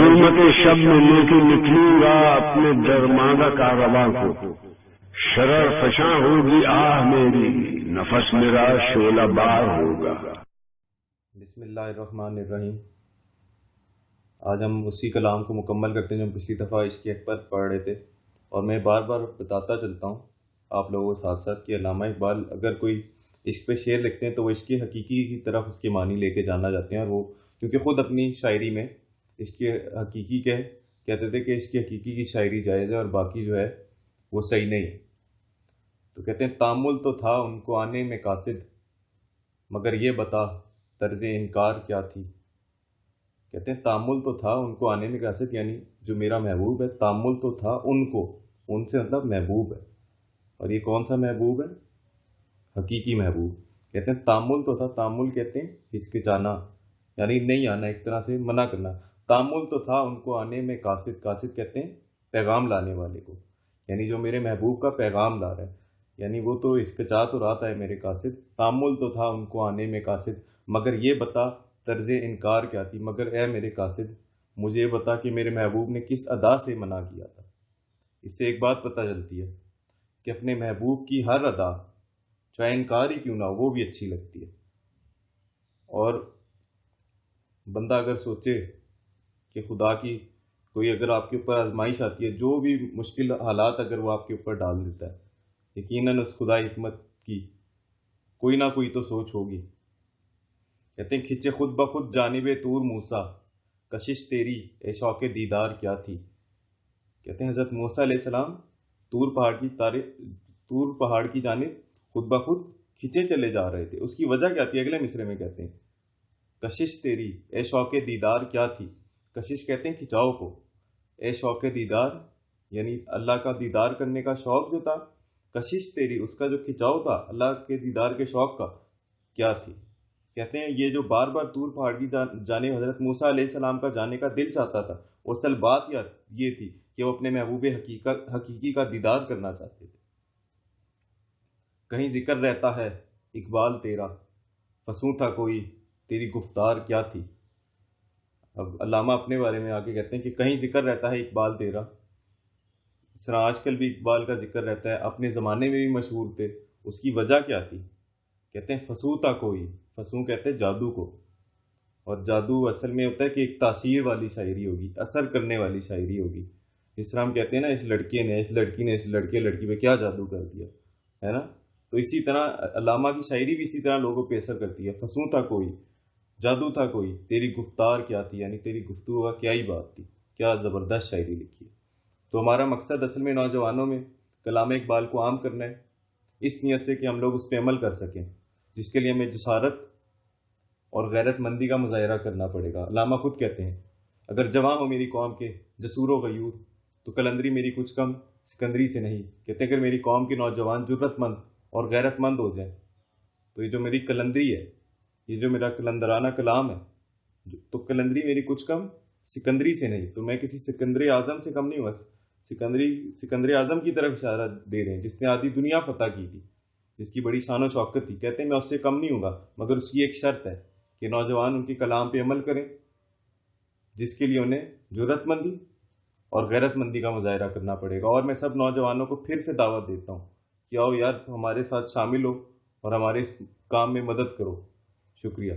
ظلمت شب میں لے کے نکلوں گا اپنے درماندہ کارواں کو، شرر فشاں ہوگی آہ میری، نفس میرا شعلہ بار ہوگا۔ بسم اللہ الرحمن الرحیم۔ آج ہم اسی کلام کو مکمل کرتے ہیں جو ہم پچھلی دفعہ عشق اکبر پڑھ رہے تھے، اور میں بار بار بتاتا چلتا ہوں آپ لوگوں کے ساتھ ساتھ کہ علامہ اقبال اگر کوئی عشق پہ شعر لکھتے ہیں تو وہ عشق حقیقی کی طرف اس کے معنی لے کے جانا جاتے ہیں، اور وہ کیونکہ خود اپنی شاعری میں عشق حقیقی کہتے تھے کہ عشق حقیقی کی شاعری جائز ہے اور باقی جو ہے وہ صحیح نہیں ہے۔ تو کہتے ہیں تامل تو تھا ان کو آنے میں قاصد، مگر یہ بتا طرز انکار کیا تھی۔ کہتے ہیں تامل تو تھا ان کو آنے میں قاصد، یعنی جو میرا محبوب ہے، تامل تو تھا ان کو، ان سے مطلب محبوب ہے، اور یہ کون سا محبوب ہے؟ حقیقی محبوب۔ کہتے ہیں تامل تو تھا، تامل کہتے ہیں ہچکچانا، یعنی نہیں آنا، ایک طرح سے منع کرنا۔ تامل تو تھا ان کو آنے میں قاصد، قاصد کہتے ہیں پیغام لانے والے کو، یعنی جو میرے محبوب کا پیغام لا رہا ہے، یعنی وہ تو ہچکچا تو رہا تھا میرے قاصد۔ تامل تو تھا ان کو آنے میں قاصد، مگر یہ بتا طرز انکار کیا تھی۔ مگر اے میرے قاصد مجھے یہ بتا کہ میرے محبوب نے کس ادا سے منع کیا تھا۔ اس سے ایک بات پتہ چلتی ہے کہ اپنے محبوب کی ہر ادا چاہے انکار ہی کیوں نہ ہو وہ بھی اچھی لگتی ہے، اور بندہ اگر سوچے کہ خدا کی کوئی اگر آپ کے اوپر آزمائش آتی ہے، جو بھی مشکل حالات اگر وہ آپ کے اوپر ڈال دیتا ہے، یقیناً اس خدا حکمت کی کوئی نہ کوئی تو سوچ ہوگی۔ کہتے ہیں کھچے خود بخود جانب طور موسیٰ، کشش تیری اے شوق دیدار کیا تھی۔ کہتے ہیں حضرت موسیٰ علیہ السلام طور پہاڑ کی جانب خود بخود کھچے چلے جا رہے تھے، اس کی وجہ کیا تھی؟ اگلے مصرے میں کہتے ہیں کشش تیری اے شوق دیدار کیا تھی۔ کشش کہتے ہیں کھچاؤ کو، اے شوق دیدار یعنی اللہ کا دیدار کرنے کا شوق جو تھا، کشش تیری اس کا جو کھچاؤ تھا اللہ کے دیدار کے شوق کا کیا تھی۔ کہتے ہیں یہ جو بار بار طور پہاڑ کی جانب حضرت موسیٰ علیہ السلام کا جانے کا دل چاہتا تھا، اصل بات یہ تھی کہ وہ اپنے محبوب حقیقی کا دیدار کرنا چاہتے تھے۔ کہیں ذکر رہتا ہے اقبال تیرا، فسوں تھا کوئی تیری گفتار کیا تھی۔ اب علامہ اپنے بارے میں آگے کہتے ہیں کہ کہیں ذکر رہتا ہے اقبال تیرا، اس طرح آج کل بھی اقبال کا ذکر رہتا ہے، اپنے زمانے میں بھی مشہور تھے، اس کی وجہ کیا تھی؟ کہتے ہیں فسوں تھا کوئی، فسوں کہتے ہیں جادو کو، اور جادو اصل میں ہوتا ہے کہ ایک تاثیر والی شاعری ہوگی، اثر کرنے والی شاعری ہوگی۔ جس طرح ہم کہتے ہیں نا اس لڑکی نے اس لڑکی پہ کیا جادو کر دیا ہے نا، تو اسی طرح علامہ کی شاعری بھی اسی طرح لوگوں پہ اثر کرتی ہے۔ فسوں تھا کوئی، جادو تھا کوئی، تیری گفتار کیا تھی، یعنی تیری گفتگو کا کیا ہی بات تھی، کیا زبردست شاعری لکھی ہے۔ تو ہمارا مقصد اصل میں نوجوانوں میں کلام اقبال کو عام کرنا ہے، اس نیت سے کہ ہم لوگ اس پہ عمل کر سکیں، جس کے لیے ہمیں جسارت اور غیرت مندی کا مظاہرہ کرنا پڑے گا۔ علامہ خود کہتے ہیں اگر جواں ہو میری قوم کے جسور و غیور، تو قلندری میری کچھ کم سکندری سے نہیں۔ کہتے ہیں اگر میری قوم کے نوجوان جرت مند اور غیرت مند ہو جائیں تو یہ جو میری قلندری ہے، یہ جو میرا قلندرانہ کلام ہے، تو قلندری میری کچھ کم سکندری سے نہیں، تو میں کسی سکندر اعظم سے کم نہیں ہوا۔ سکندر اعظم کی طرف اشارہ دے رہے ہیں جس نے آدھی دنیا فتح کی تھی، جس کی بڑی شان و شوکت تھی۔ کہتے ہیں میں اس سے کم نہیں ہوں گا، مگر اس کی ایک شرط ہے کہ نوجوان ان کے کلام پہ عمل کریں، جس کے لیے انہیں جرت مندی اور غیرت مندی کا مظاہرہ کرنا پڑے گا۔ اور میں سب نوجوانوں کو پھر سے دعوت دیتا ہوں کہ آؤ یار ہمارے ساتھ شامل ہو اور ہمارے اس کام میں مدد کرو۔ شکریہ۔